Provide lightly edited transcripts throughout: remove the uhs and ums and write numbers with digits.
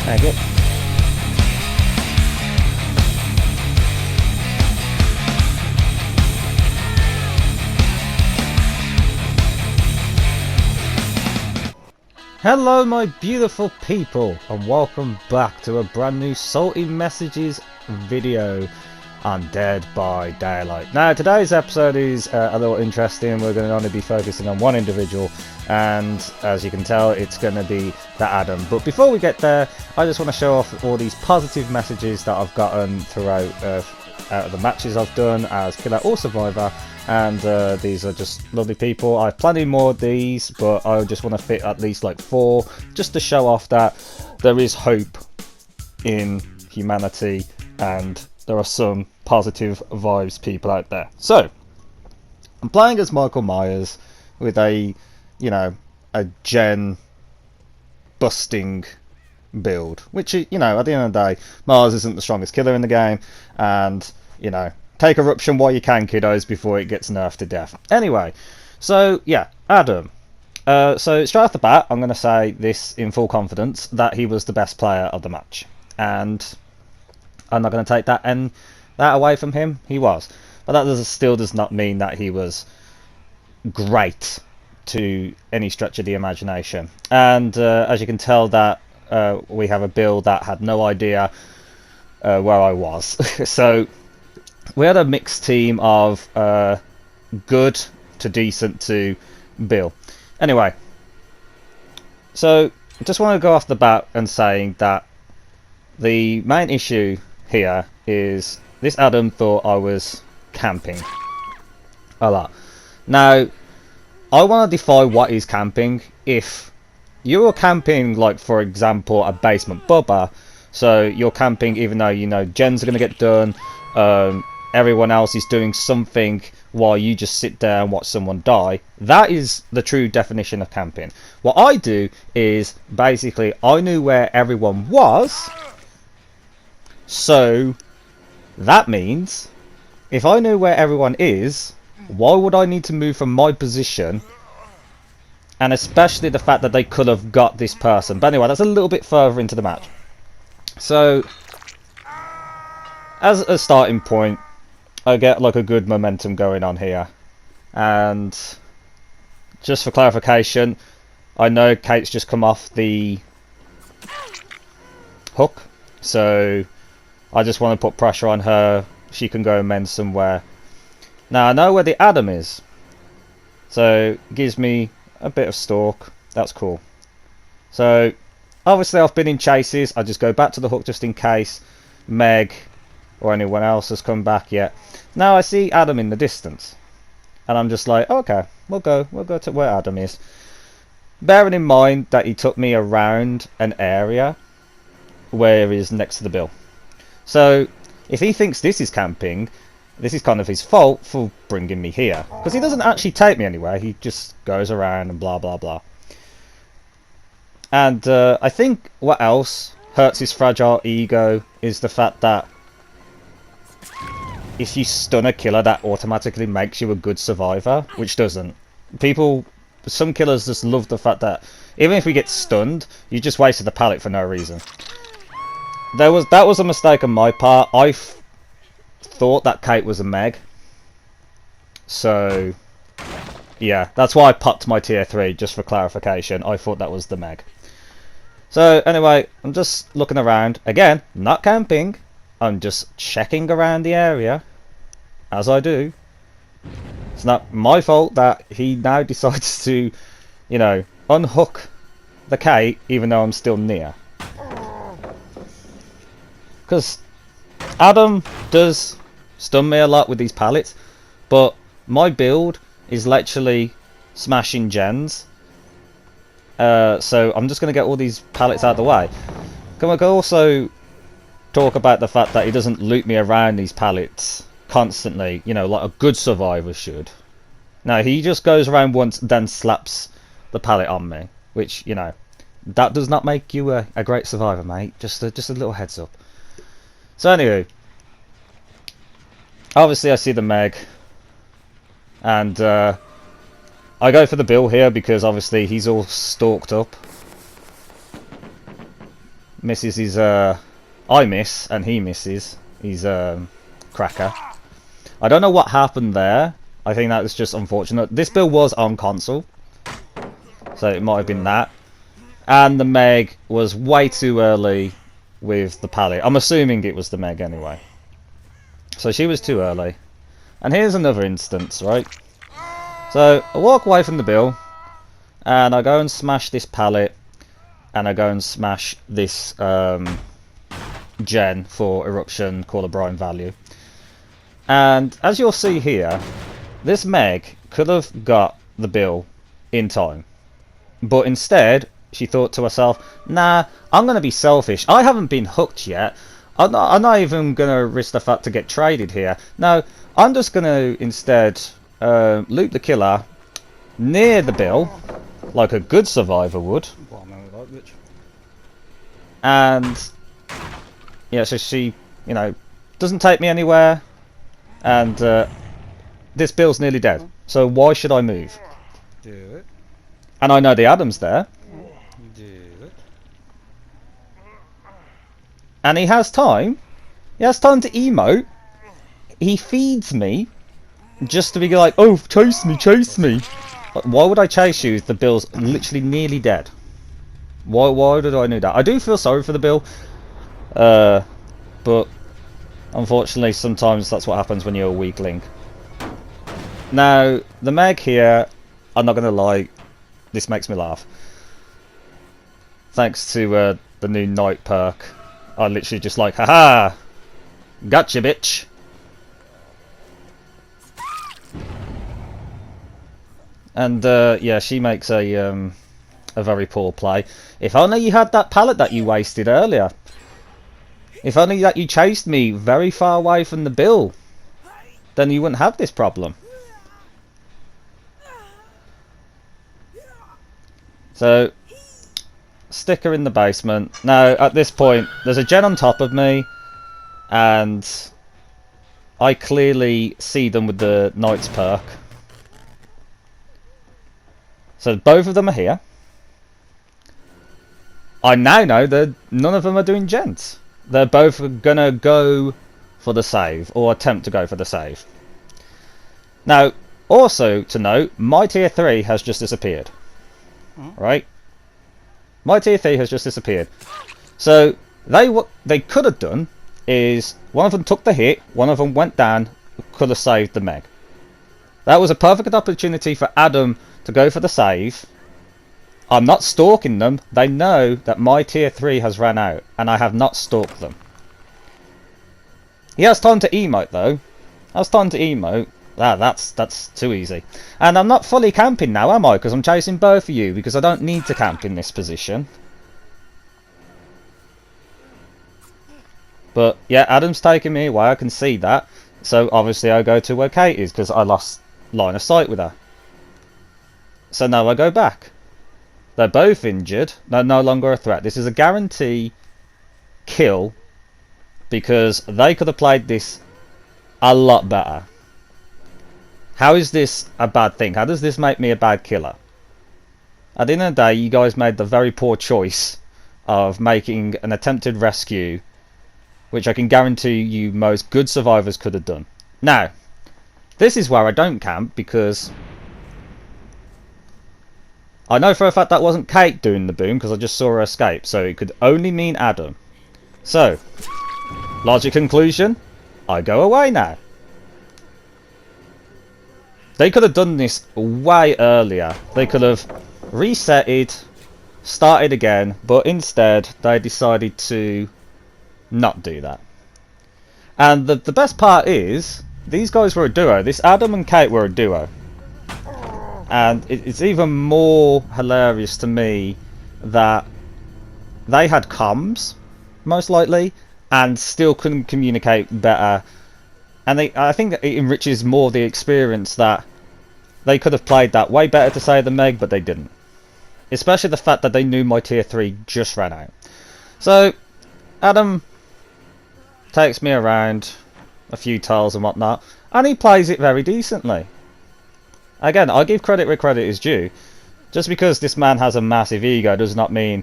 Thank you. Hello my beautiful people, and welcome back to a brand new Salty Messages video on Dead by Daylight. Now today's episode is a little interesting. We're going to only be focusing on one individual, and as you can tell it's going to be the Adam. But before we get there, I just want to show off all these positive messages that I've gotten throughout out of the matches I've done as Killer or Survivor. And these are just lovely people. I've plenty more of these, but I just want to fit at least like 4 just to show off that there is hope in humanity and there are some positive vibes people out there. So I'm playing as Michael Myers with a, you know, a gen busting build, which, you know, at the end of the day, Mars isn't the strongest killer in the game, and, you know, take eruption while you can, kiddos, before it gets nerfed to death. Anyway, so yeah, Adam. So straight off the bat, I'm going to say this in full confidence, that he was the best player of the match. And I'm not going to take that away from him. He was. But that still does not mean that he was great to any stretch of the imagination. And as you can tell, that we have a build that had no idea where I was. So we had a mixed team of good to decent to Bill. Anyway, so I just want to go off the bat and saying that the main issue here is this Adam thought I was camping a lot. Now, I want to define what is camping. If you're camping, like for example, a basement bubba, so you're camping even though you know gens are going to get done, everyone else is doing something while you just sit there and watch someone die. That is the true definition of camping. What I do is basically I knew where everyone was, so that means if I knew where everyone is, why would I need to move from my position? And especially the fact that they could have got this person. But anyway, that's a little bit further into the match. So as a starting point, I get like a good momentum going on here, and just for clarification, I know Kate's just come off the hook, so I just want to put pressure on her. She can go and mend somewhere. Now I know where the Adam is, so it gives me a bit of stalk. That's cool. So obviously I've been in chases. I just go back to the hook just in case Meg or anyone else has come back yet. Now I see Adam in the distance, and I'm just like, okay, we'll go to where Adam is. Bearing in mind that he took me around an area where he is next to the bill. So if he thinks this is camping, this is kind of his fault for bringing me here, because he doesn't actually take me anywhere. He just goes around and blah blah blah. And I think what else hurts his fragile ego is the fact that if you stun a killer, that automatically makes you a good survivor, which doesn't. Some killers just love the fact that even if we get stunned, you just wasted the pallet for no reason. That was a mistake on my part. I thought that Kate was a Meg, so yeah, that's why I popped my tier 3, just for clarification. I thought that was the Meg. So anyway, I'm just looking around again, not camping. I'm just checking around the area, as I do. It's not my fault that he now decides to, you know, unhook the Kate, even though I'm still near. Because Adam does stun me a lot with these pallets, but my build is literally smashing gens. So I'm just going to get all these pallets out of the way. Can we also talk about the fact that he doesn't loot me around these pallets constantly, you know, like a good survivor should. No, he just goes around once, then slaps the pallet on me, which, you know, that does not make you a great survivor, mate. Just a little heads up. So anyway, obviously I see the Meg, and I go for the Bill here because obviously he's all stalked up. misses his I miss and he misses his cracker. I don't know what happened there. I think that was just unfortunate. This build was on console, so it might have been that. And the Meg was way too early with the pallet. I'm assuming it was the Meg anyway. So she was too early. And here's another instance, right? So I walk away from the bill, and I go and smash this pallet, and I go and smash this gen for eruption, Call of Brine value. And as you'll see here, this Meg could have got the bill in time. But instead, she thought to herself, nah, I'm going to be selfish. I haven't been hooked yet. I'm not even going to risk the fact to get traded here. No, I'm just going to instead loot the killer near the bill, like a good survivor would. And yeah, so she, you know, doesn't take me anywhere. And this bill's nearly dead. So why should I move? Do it. And I know the Adam's there. Do it. And he has time. He has time to emote. He feeds me just to be like, oh, chase me, chase me. Why would I chase you if the bill's literally nearly dead? Why did I do that? I do feel sorry for the bill. But unfortunately, sometimes that's what happens when you're a weakling. Now, the Meg here, I'm not going to lie, this makes me laugh. Thanks to the new night perk, I literally just like, haha, gotcha, bitch. And yeah, she makes a very poor play. If only you had that pallet that you wasted earlier. If only that you chased me very far away from the bill, then you wouldn't have this problem. So, stick her in the basement. Now, at this point, there's a gen on top of me, and I clearly see them with the Knight's perk. So both of them are here. I now know that none of them are doing gens. They're both gonna go for the save, or attempt to go for the save. Now, also to note, my tier 3 has just disappeared. Right? My tier 3 has just disappeared. So, what they could have done is, one of them took the hit, one of them went down, could have saved the Meg. That was a perfect opportunity for Adam to go for the save. I'm not stalking them. They know that my tier 3 has ran out, and I have not stalked them. He has time to emote though. Has time to emote. That's too easy. And I'm not fully camping now, am I? Because I'm chasing both of you, because I don't need to camp in this position. But yeah, Adam's taking me away. I can see that. So obviously I go to where Kate is, because I lost line of sight with her. So now I go back. They're both injured. They're no longer a threat. This is a guarantee kill, because they could have played this a lot better. How is this a bad thing? How does this make me a bad killer? At the end of the day, you guys made the very poor choice of making an attempted rescue, which I can guarantee you most good survivors could have done. Now, this is where I don't camp, because I know for a fact that wasn't Kate doing the boom, because I just saw her escape, so it could only mean Adam. So, logic conclusion, I go away now. They could have done this way earlier. They could have resetted, started again, but instead they decided to not do that. And the best part is, these guys were a duo. This Adam and Kate were a duo. And it's even more hilarious to me that they had comms, most likely, and still couldn't communicate better. And I think it enriches more the experience that they could have played that way better to save the Meg, but they didn't. Especially the fact that they knew my tier 3 just ran out. So, Adam takes me around a few tiles and whatnot, and he plays it very decently. Again, I give credit where credit is due. Just because this man has a massive ego does not mean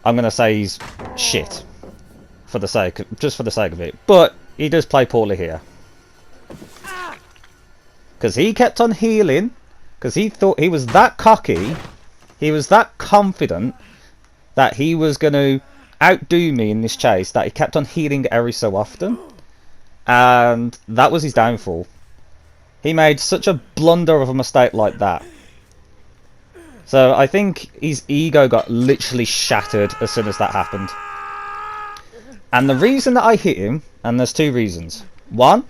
I'm gonna say he's shit for the sake, just for the sake of it. But he does play poorly here because he kept on healing because he thought he was that cocky, he was that confident that he was going to outdo me in this chase that he kept on healing every so often, and that was his downfall. He made such a blunder of a mistake like that. So I think his ego got literally shattered as soon as that happened. And the reason that I hit him, and there's two reasons. One,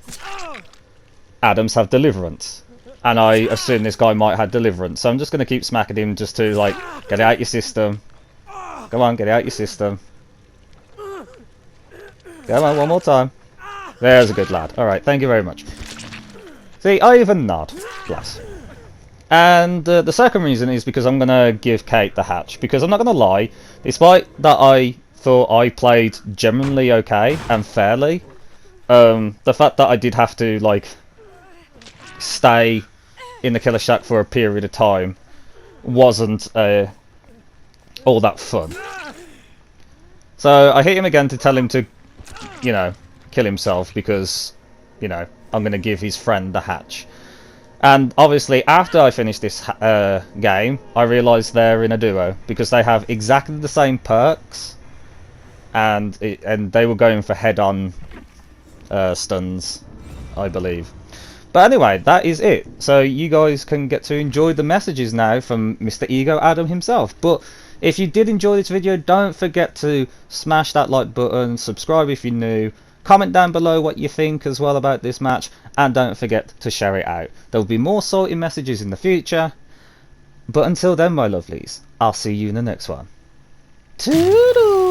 Adams have deliverance, and I assume this guy might have deliverance, so I'm just going to keep smacking him just to like get it out your system. Come on, get it out your system. Come on, one more time. There's a good lad. Alright, thank you very much. See, I even nod. Bless. And the second reason is because I'm going to give Kate the hatch. Because I'm not going to lie, despite that I thought I played genuinely okay and fairly, the fact that I did have to like stay in the killer shack for a period of time wasn't all that fun. So I hit him again to tell him to, you know, kill himself because, you know, I'm going to give his friend the hatch. And obviously after I finished this game, I realised they're in a duo because they have exactly the same perks, and they were going for head-on stuns, I believe. But anyway, that is it. So you guys can get to enjoy the messages now from Mr. Ego Adam himself. But if you did enjoy this video, don't forget to smash that like button, subscribe if you're new, comment down below what you think as well about this match, and don't forget to share it out. There will be more salty messages in the future. But until then, my lovelies, I'll see you in the next one. Toodle!